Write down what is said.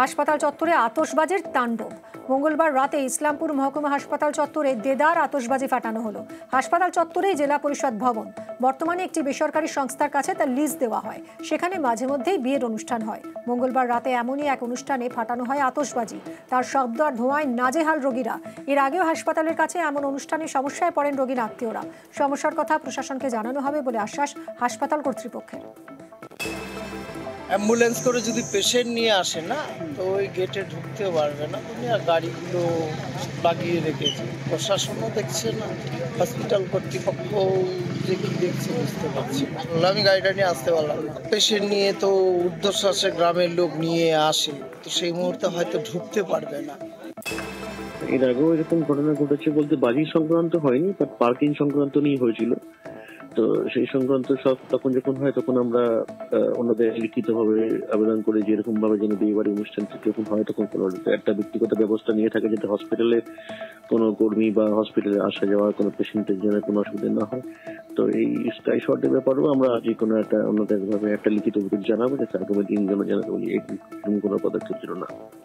হাসপাতাল চত্বরে আতশবাজির তাণ্ডব। মঙ্গলবার রাতে ইসলামপুর মহকুমা হাসপাতাল চত্বরে দেদার আতশবাজি ফাটানো হলো। হাসপাতাল চত্বরেই জেলা পরিষদ ভবন। বর্তমানে একটি বেসরকারি সংস্থার কাছে তার লিজ দেওয়া হয়। সেখানে মাঝে মধ্যেই বিয়ের অনুষ্ঠান হয়। মঙ্গলবার রাতে এমনই এক অনুষ্ঠানে ফাটানো হয় আতশবাজি। তার শব্দ আর ধোঁয়ায় নাজেহাল রোগীরা। এর আগেও হাসপাতালের কাছে এমন অনুষ্ঠানে সমস্যায় পড়েন রোগীর আত্মীয়রা। সমস্যার কথা প্রশাসনকে জানানো হবে বলে আশ্বাস হাসপাতাল কর্তৃপক্ষের। অ্যাম্বুলেন্স করে যদি পেশেন্ট নিয়ে আসে না, তো ওই গেটে ঢুকতেও পারবে না। তুমি আর গাড়িগুলো লাগিয়ে রেখেছে, প্রশাসনও দেখছে না, হসপিটাল কর্তৃপক্ষ যে কি দেখছে বুঝতে পারছি না। আমি গাড়িটা নিয়ে আসতে পারলাম না। পেশেন্ট নিয়ে তো ঊর্ধ্বশ্বাসে গ্রামের লোক নিয়ে আসে, তো সেই মুহূর্তে হয়তো ঢুকতে পারবে না। এর আগেও এরকম ঘটনা ঘটেছে বলতে বাজি সংক্রান্ত হয়নি, বাট পার্কিং সংক্রান্ত নিয়ে হয়েছিল। তো সেই সংক্রান্ত সব তখন যখন হয় তখন আমরা ওনাদের লিখিতভাবে আবেদন করি যে এরকম ভাবে যেন বিয়ে বাড়ি অনুষ্ঠান যখন হয় তখন কোনো একটা ব্যক্তিগত ব্যবস্থা নিয়ে থাকে যাতে হসপিটালে কোনো কর্মী বা হসপিটালে আসা যাওয়া কোনো পেশেন্টের জন্য কোনো অসুবিধা না হয়। তো এই স্কাই শটের ব্যাপারেও আমরা যে কোনো একটা ওনাদের ভাবে একটা লিখিত অভিযোগ জানাবো যাতে আগামী দিন যেন জানাতে বলি এরকম কোনো পদক্ষেপ ছিল না।